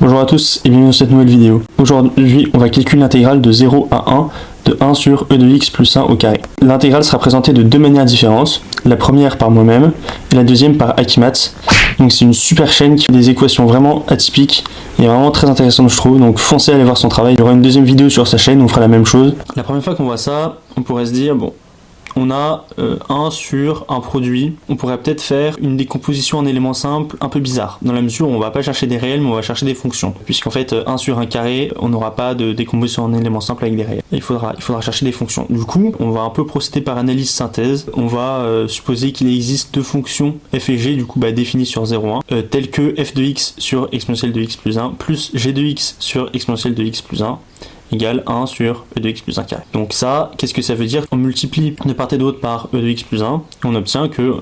Bonjour à tous et bienvenue dans cette nouvelle vidéo. Aujourd'hui, on va calculer l'intégrale de 0 à 1 de 1 sur e de x plus 1 au carré. L'intégrale sera présentée de deux manières différentes. La première par moi-même et la deuxième par Akimat. Donc c'est une super chaîne qui fait des équations vraiment atypiques et vraiment très intéressantes je trouve. Donc foncez à aller voir son travail. Il y aura une deuxième vidéo sur sa chaîne où on fera la même chose. La première fois qu'on voit ça, on pourrait se dire bon, on a 1 sur un produit, on pourrait peut-être faire une décomposition en éléments simples un peu bizarre, dans la mesure où on va pas chercher des réels mais on va chercher des fonctions, puisqu'en fait 1 sur un carré, on n'aura pas de décomposition en éléments simples avec des réels, il faudra chercher des fonctions. Du coup, on va un peu procéder par analyse synthèse, on va supposer qu'il existe deux fonctions f et g, du coup définies sur 0,1, telles que f de x sur exponentielle de x plus 1, plus g de x sur exponentielle de x plus 1, égale 1 sur e de x plus 1 carré. Donc ça, qu'est-ce que ça veut dire? On multiplie de part et d'autre par e de x plus 1, et on obtient que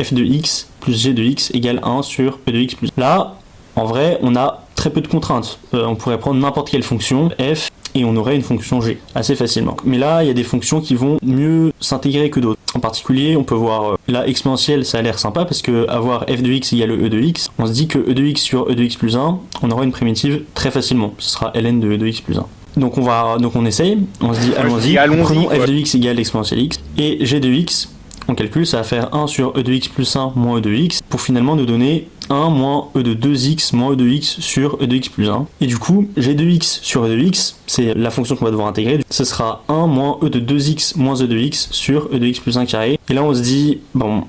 f de x plus g de x égale 1 sur e de x plus 1. Là, en vrai, on a très peu de contraintes. On pourrait prendre n'importe quelle fonction, f, et on aurait une fonction g, assez facilement. Mais là, il y a des fonctions qui vont mieux s'intégrer que d'autres. En particulier, on peut voir la exponentielle, ça a l'air sympa, parce que avoir f de x égale e de x, on se dit que e de x sur e de x plus 1, on aura une primitive très facilement. Ce sera ln de e de x plus 1. Donc on essaye, on se dit allons-y, prenons f de x égale exponentielle x, et g de x, on calcule, ça va faire 1 sur e de x plus 1 moins e de x, pour finalement nous donner 1 moins e de 2x moins e de x sur e de x plus 1. Et du coup, g de x sur e de x, c'est la fonction qu'on va devoir intégrer, ce sera 1 moins e de 2x moins e de x sur e de x plus 1 carré. Et là on se dit, bon,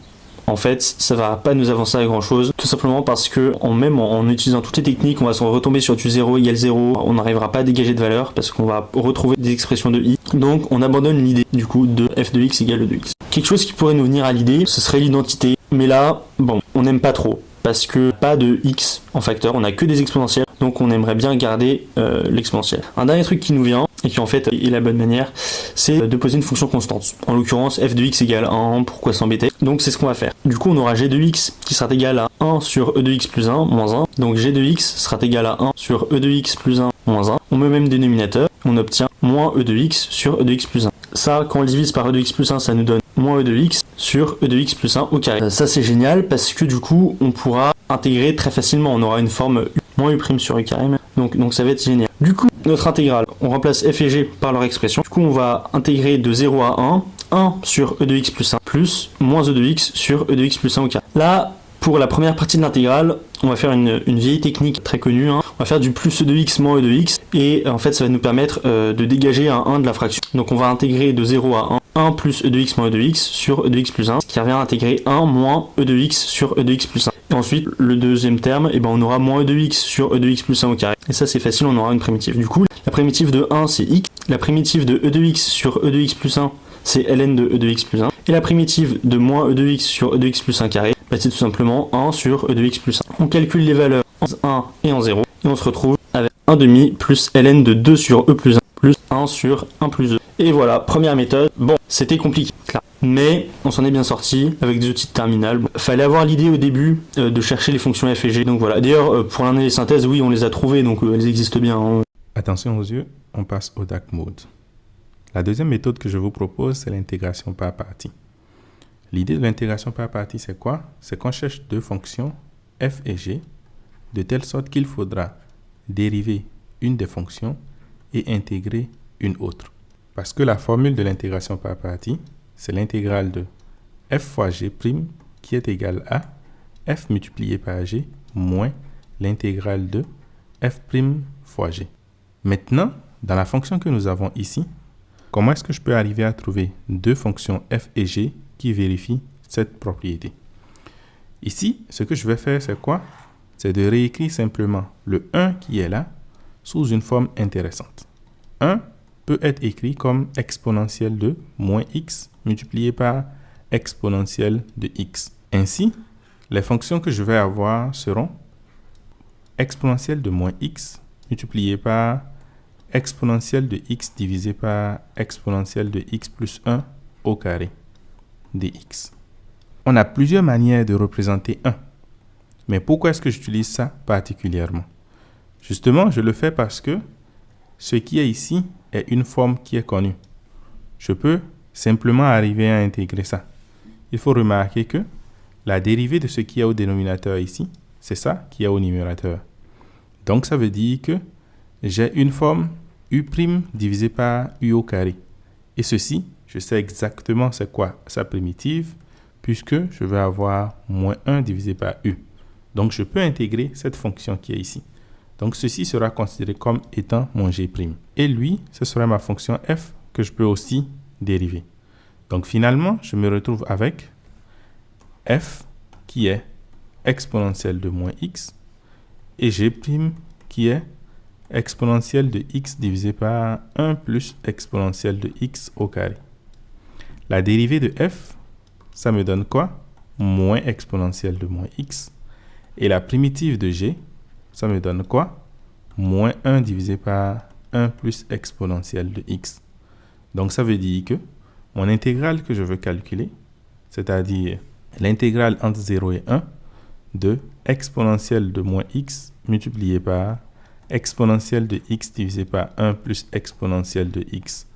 en fait, ça va pas nous avancer à grand chose, tout simplement parce que en utilisant toutes les techniques, on va se retomber sur du 0 égale 0, on n'arrivera pas à dégager de valeur parce qu'on va retrouver des expressions de i. Donc on abandonne l'idée du coup de f de x égale e de x. Quelque chose qui pourrait nous venir à l'idée, ce serait l'identité. Mais là, bon, on n'aime pas trop parce que pas de x en facteur, on a que des exponentielles, donc on aimerait bien garder l'exponentielle. Un dernier truc qui nous vient, et qui en fait est la bonne manière, c'est de poser une fonction constante. En l'occurrence, f de x égale 1, pourquoi s'embêter? Donc c'est ce qu'on va faire. Du coup, on aura g de x qui sera égal à 1 sur e de x plus 1 moins 1. Donc g de x sera égal à 1 sur e de x plus 1 moins 1. On met le même dénominateur, on obtient moins e de x sur e de x plus 1. Ça, quand on le divise par e de x plus 1, ça nous donne moins e de x sur e de x plus 1 au carré. Ça c'est génial parce que du coup, on pourra intégrer très facilement. On aura une forme u, moins u' sur u carré. Donc ça va être génial. Du coup, notre intégrale, on remplace f et g par leur expression. Du coup, on va intégrer de 0 à 1 sur e de x plus 1 plus moins e de x sur e de x plus 1 au carré. Là, pour la première partie de l'intégrale, on va faire une vieille technique très connue. On va faire du plus e de x moins e de x. Et en fait, ça va nous permettre de dégager un 1 de la fraction. Donc on va intégrer de 0 à 1 plus e de x moins e de x sur e de x plus 1, ce qui revient à intégrer 1 moins e de x sur e de x plus 1. Et ensuite, le deuxième terme, on aura moins e de x sur e de x plus 1 au carré. Et ça, c'est facile, on aura une primitive. Du coup, la primitive de 1, c'est x. La primitive de e de x sur e de x plus 1, c'est ln de e de x plus 1. Et la primitive de moins e de x sur e de x plus 1 carré, c'est tout simplement 1 sur e de x plus 1. On calcule les valeurs en 1 et en 0, et on se retrouve avec 1 demi plus ln de 2 sur e plus 1, plus 1 sur 1 plus e. Et voilà, première méthode. Bon, c'était compliqué, là. Mais on s'en est bien sorti avec des outils de terminal. Fallait avoir l'idée au début de chercher les fonctions f et g. Donc voilà. D'ailleurs, pour l'analyse synthèse, oui, on les a trouvées, donc elles existent bien. Hein. Attention aux yeux, on passe au dark mode. La deuxième méthode que je vous propose, c'est l'intégration par partie. L'idée de l'intégration par partie, c'est quoi? C'est qu'on cherche deux fonctions, f et g, de telle sorte qu'il faudra dériver une des fonctions et intégrer une autre. Parce que la formule de l'intégration par partie, c'est l'intégrale de f fois g' qui est égale à f multiplié par g moins l'intégrale de f' fois g. Maintenant, dans la fonction que nous avons ici, comment est-ce que je peux arriver à trouver deux fonctions f et g qui vérifient cette propriété? Ici, ce que je vais faire, c'est quoi? C'est de réécrire simplement le 1 qui est là sous une forme intéressante. 1 peut être écrit comme exponentielle de moins x multiplié par exponentielle de x. Ainsi, les fonctions que je vais avoir seront exponentielle de moins x multiplié par exponentielle de x divisé par exponentielle de x plus 1 au carré dx. On a plusieurs manières de représenter 1. Mais pourquoi est-ce que j'utilise ça particulièrement? Justement, je le fais parce que ce qui est ici est une forme qui est connue. Je peux simplement arriver à intégrer ça. Il faut remarquer que la dérivée de ce qui est au dénominateur ici, c'est ça qui est au numérateur. Donc, ça veut dire que j'ai une forme u' divisé par u au carré. Et ceci, je sais exactement c'est quoi sa primitive, puisque je vais avoir moins 1 divisé par u. Donc, je peux intégrer cette fonction qui est ici. Donc, ceci sera considéré comme étant mon g'. Et lui, ce sera ma fonction f que je peux aussi dériver. Donc, finalement, je me retrouve avec f qui est exponentielle de moins x et g' qui est exponentielle de x divisé par 1 plus exponentielle de x au carré. La dérivée de f, ça me donne quoi? Moins exponentielle de moins x. Et la primitive de g, ça me donne quoi? Moins 1 divisé par 1 plus exponentielle de x. Donc, ça veut dire que mon intégrale que je veux calculer, c'est-à-dire l'intégrale entre 0 et 1 de exponentielle de moins x multiplié par exponentielle de x divisé par 1 plus exponentielle de x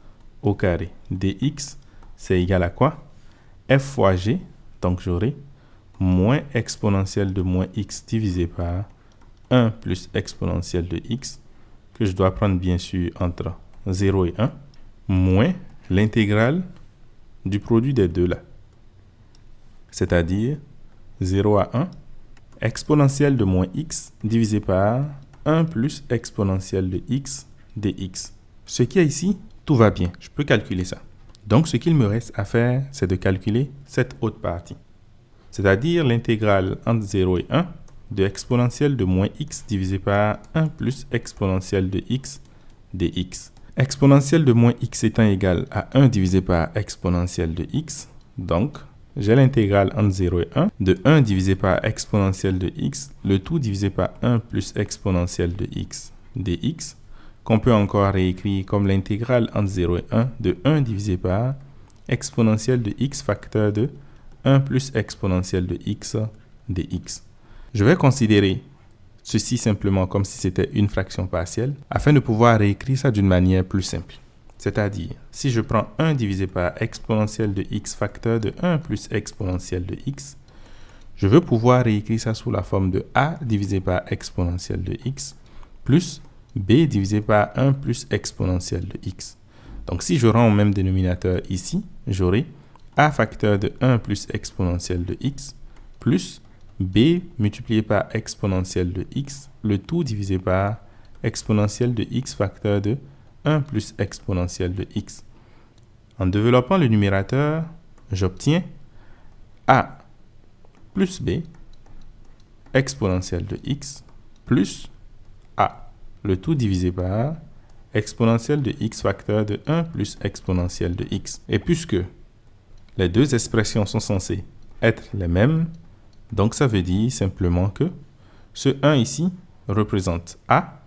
au carré dx, c'est égal à quoi? F fois g, donc j'aurai moins exponentielle de moins x divisé par 1 plus exponentielle de x, que je dois prendre bien sûr entre 0 et 1, moins l'intégrale du produit des deux là, c'est-à-dire 0 à 1, exponentielle de moins x divisé par 1 plus exponentielle de x dx. Ce qui est ici, tout va bien, je peux calculer ça. Donc, ce qu'il me reste à faire, c'est de calculer cette autre partie, c'est-à-dire l'intégrale entre 0 et 1 de exponentielle de moins x divisé par 1 plus exponentielle de x dx. Exponentielle de moins x étant égale à 1 divisé par exponentielle de x, donc j'ai l'intégrale entre 0 et 1 de 1 divisé par exponentielle de x, le tout divisé par 1 plus exponentielle de x dx, qu'on peut encore réécrire comme l'intégrale entre 0 et 1 de 1 divisé par exponentielle de x facteur de 1 plus exponentielle de x dx. Je vais considérer ceci simplement comme si c'était une fraction partielle, afin de pouvoir réécrire ça d'une manière plus simple. C'est-à-dire, si je prends 1 divisé par exponentielle de x facteur de 1 plus exponentielle de x, je veux pouvoir réécrire ça sous la forme de a divisé par exponentielle de x plus b divisé par 1 plus exponentielle de x. Donc, si je rends au même dénominateur ici, j'aurai a facteur de 1 plus exponentielle de x plus b multiplié par exponentielle de x, le tout divisé par exponentielle de x facteur de 1 plus exponentielle de x. En développant le numérateur, j'obtiens a plus b exponentielle de x plus a, le tout divisé par exponentielle de x facteur de 1 plus exponentielle de x. Et puisque les deux expressions sont censées être les mêmes, donc ça veut dire simplement que ce 1 ici représente a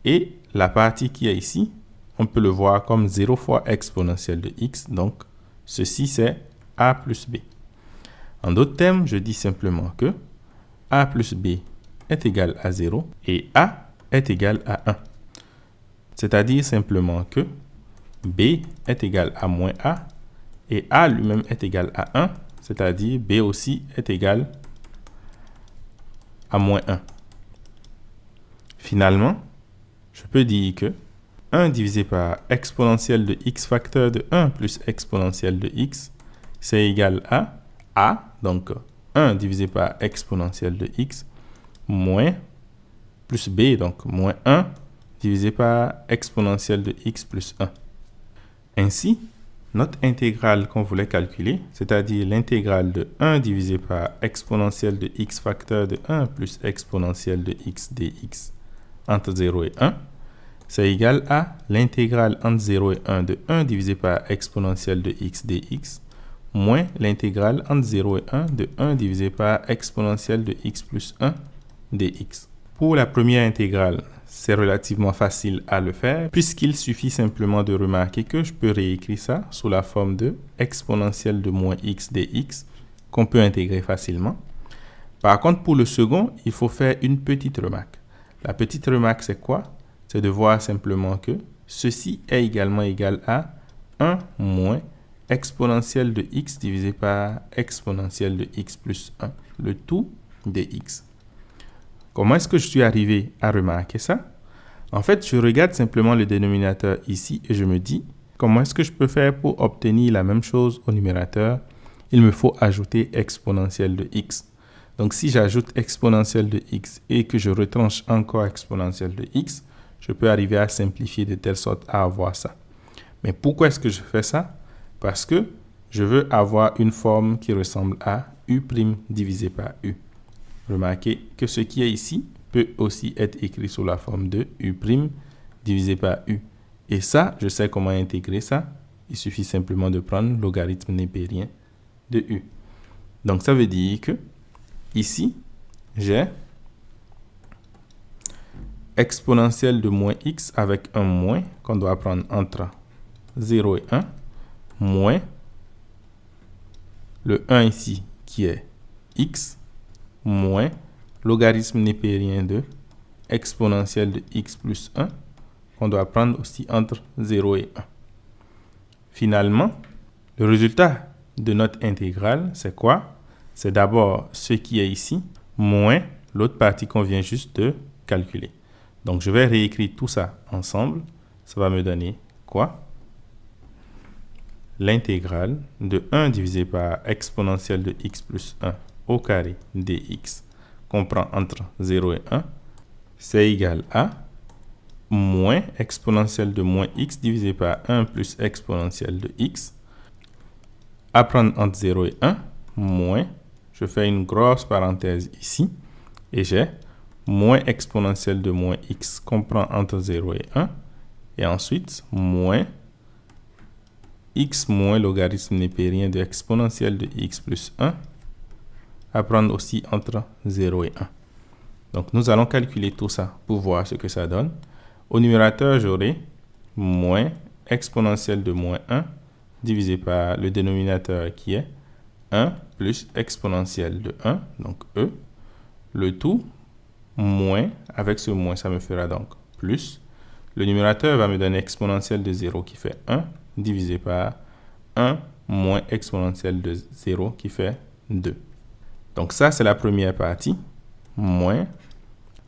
et la partie qui est ici, on peut le voir comme 0 fois exponentielle de x, donc ceci c'est a plus b. En d'autres termes, je dis simplement que a plus b est égal à 0 et a est égal à 1. C'est-à-dire simplement que b est égal à moins a et a lui-même est égal à 1, c'est-à-dire b aussi est égal à moins 1. Finalement, je peux dire que 1 divisé par exponentielle de x facteur de 1 plus exponentielle de x, c'est égal à a, donc 1 divisé par exponentielle de x, moins plus b, donc moins 1 divisé par exponentielle de x plus 1. Ainsi, notre intégrale qu'on voulait calculer, c'est-à-dire l'intégrale de 1 divisé par exponentielle de x facteur de 1 plus exponentielle de x dx entre 0 et 1, c'est égal à l'intégrale entre 0 et 1 de 1 divisé par exponentielle de x dx moins l'intégrale entre 0 et 1 de 1 divisé par exponentielle de x plus 1 dx. Pour la première intégrale, c'est relativement facile à le faire puisqu'il suffit simplement de remarquer que je peux réécrire ça sous la forme de exponentielle de moins x dx qu'on peut intégrer facilement. Par contre, pour le second, il faut faire une petite remarque. La petite remarque, c'est quoi? C'est de voir simplement que ceci est également égal à 1 moins exponentielle de x divisé par exponentielle de x plus 1, le tout dx. Comment est-ce que je suis arrivé à remarquer ça? En fait, je regarde simplement le dénominateur ici et je me dis, comment est-ce que je peux faire pour obtenir la même chose au numérateur? Il me faut ajouter exponentielle de x. Donc, si j'ajoute exponentielle de x et que je retranche encore exponentielle de x, je peux arriver à simplifier de telle sorte à avoir ça. Mais pourquoi est-ce que je fais ça? Parce que je veux avoir une forme qui ressemble à u' divisé par u. Remarquez que ce qui est ici peut aussi être écrit sous la forme de u' divisé par u. Et ça, je sais comment intégrer ça. Il suffit simplement de prendre le logarithme népérien de u. Donc, ça veut dire que ici, j'ai exponentielle de moins x avec un moins qu'on doit prendre entre 0 et 1, moins le 1 ici qui est x, moins logarithme népérien de exponentielle de x plus 1, qu'on doit prendre aussi entre 0 et 1. Finalement, le résultat de notre intégrale, c'est quoi? C'est d'abord ce qui est ici, moins l'autre partie qu'on vient juste de calculer. Donc, je vais réécrire tout ça ensemble. Ça va me donner quoi? L'intégrale de 1 divisé par exponentielle de x plus 1 au carré dx, qu'on prend entre 0 et 1, c'est égal à moins exponentielle de moins x divisé par 1 plus exponentielle de x, à prendre entre 0 et 1, moins, je fais une grosse parenthèse ici, et j'ai moins exponentielle de moins x qu'on prend entre 0 et 1, et ensuite moins x moins logarithme népérien de exponentielle de x plus 1, à prendre aussi entre 0 et 1. Donc, nous allons calculer tout ça pour voir ce que ça donne. Au numérateur, j'aurai moins exponentielle de moins 1 divisé par le dénominateur qui est 1 plus exponentielle de 1, donc e, le tout, moins, avec ce moins, ça me fera donc plus. Le numérateur va me donner exponentielle de 0 qui fait 1, divisé par 1 moins exponentielle de 0 qui fait 2. Donc ça, c'est la première partie, moins.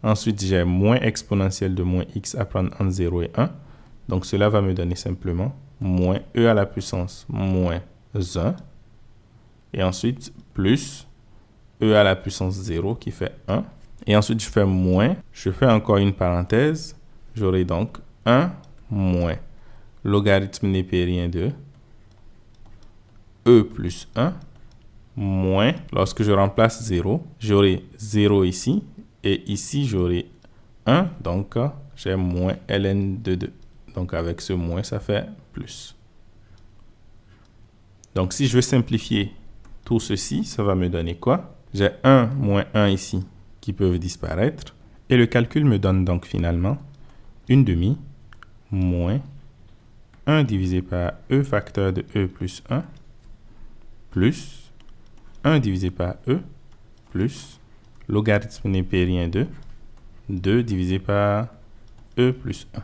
Ensuite, j'ai moins exponentielle de moins x à prendre entre 0 et 1. Donc cela va me donner simplement moins e à la puissance moins 1. Et ensuite, plus e à la puissance 0 qui fait 1. Et ensuite, je fais moins. Je fais encore une parenthèse. J'aurai donc 1 moins logarithme népérien de e plus 1 moins, lorsque je remplace 0, j'aurai 0 ici. Et ici, j'aurai 1. Donc, j'ai moins ln de 2. Donc, avec ce moins, ça fait plus. Donc, si je veux simplifier tout ceci, ça va me donner quoi? J'ai 1 moins 1 ici qui peuvent disparaître. Et le calcul me donne donc finalement 1/2 moins 1 divisé par e facteur de e plus 1 plus 1 divisé par e plus logarithme népérien de 2 divisé par e plus 1.